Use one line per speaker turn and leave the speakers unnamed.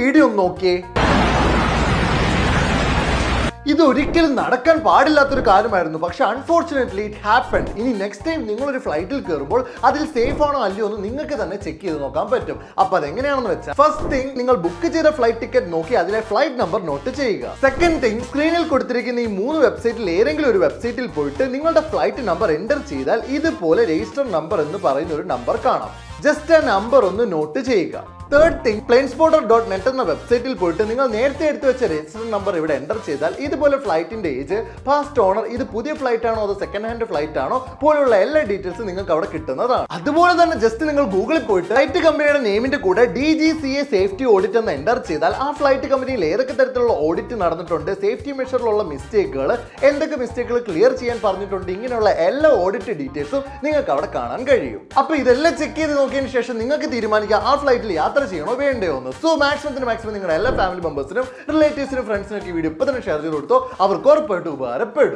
Video ഒന്ന് നോക്കിയേ. ഇത് ഒരിക്കലും നടക്കാൻ പാടില്ലാത്തൊരു കാര്യമായിരുന്നു, പക്ഷെ അൺഫോർച്ചുനേറ്റ്ലി ഇറ്റ് ഹാപ്പൻഡ്. ഇനി നെക്സ്റ്റ് ടൈം നിങ്ങളൊരു ഫ്ലൈറ്റിൽ കയറുമ്പോൾ അതിൽ സേഫ് ആണോ അല്ലയോ എന്ന് നിങ്ങൾക്ക് തന്നെ ചെക്ക് ചെയ്ത് നോക്കാൻ പറ്റും. അപ്പോൾ അതെങ്ങനെയാണെന്ന് വെച്ചാൽ, ഫസ്റ്റ് തിങ്, നിങ്ങൾ ബുക്ക് ചെയ്ത ഫ്ലൈറ്റ് ടിക്കറ്റ് നോക്കി അതിലെ ഫ്ലൈറ്റ് നമ്പർ നോട്ട് ചെയ്യുക. സെക്കൻഡ് തിങ്, സ്ക്രീനിൽ കൊടുത്തിരിക്കുന്ന ഈ 3 വെബ്സൈറ്റിൽ ഏതെങ്കിലും ഒരു വെബ്സൈറ്റിൽ പോയിട്ട് നിങ്ങളുടെ ഫ്ലൈറ്റ് നമ്പർ എൻ്റർ ചെയ്താൽ ഇതുപോലെ രജിസ്റ്റർ നമ്പർ എന്ന് പറയുന്ന ഒരു നമ്പർ കാണാം. ജസ്റ്റ് ആ നമ്പർ ഒന്ന് നോട്ട് ചെയ്യുക. തേർഡ് തിങ്, planespotter.net എന്ന വെബ്സൈറ്റിൽ പോയിട്ട് നിങ്ങൾ നേരത്തെ എടുത്തു വെച്ച രജിസ്റ്റർ നമ്പർ ഇവിടെ എൻ്റർ ചെയ്താൽ ഇതുപോലെ ഫ്ലൈറ്റിന്റെ ഏജ്, പാസ്റ്റ് ഓണർ, ഇത് പുതിയ ഫ്ലൈറ്റ് ആണോ അതോ സെക്കൻഡ് ഹാൻഡ് ഫ്ലൈറ്റ് ആണോ പോലുള്ള എല്ലാ ഡീറ്റെയിൽസും നിങ്ങൾക്ക് അവിടെ കിട്ടുന്നതാണ്. അതുപോലെ തന്നെ ജസ്റ്റ് നിങ്ങൾ ഗൂഗിളിൽ പോയിട്ട് ഫ്ലൈറ്റ് കമ്പനിയുടെ നെയിമിന്റെ കൂടെ DGCA സേഫ്റ്റി ഓഡിറ്റ് എന്ന് എൻ്റർ ചെയ്താൽ ആ ഫ്ലൈറ്റ് കമ്പനിയിൽ ഏതൊക്കെ തരത്തിലുള്ള ഓഡിറ്റ് നടന്നിട്ടുണ്ട്, സേഫ്റ്റി മെഷറിലുള്ള മിസ്റ്റേക്കുകൾ, എന്തൊക്കെ മിസ്റ്റേക്കുകൾ ക്ലിയർ ചെയ്യാൻ പറഞ്ഞിട്ടുണ്ട്, ഇങ്ങനെയുള്ള എല്ലാ ഓഡിറ്റ് ഡീറ്റെയിൽസും നിങ്ങൾക്ക് അവിടെ കാണാൻ കഴിയും. അപ്പൊ ഇതെല്ലാം ചെക്ക് ചെയ്ത് നോക്കിയതിന് ശേഷം നിങ്ങൾക്ക് തീരുമാനിക്കാം ആ ഫ്ലൈറ്റിൽ യാത്ര ചെയ്യണോ വേണ്ടയോ എന്ന്. സോ മാക്സിമം നിങ്ങളുടെ എല്ലാ ഫാമിലി മെമ്പേഴ്സിനും, റിലേറ്റീവ്സിനും, ഫ്രണ്ട്സിനും ഈ വീഡിയോ ഇപ്പൊ തന്നെ ഷെയർ ചെയ്ത് കൊടുത്തോ. അവർക്ക് ഉറപ്പായിട്ട് ഉപകാരപ്പെടും.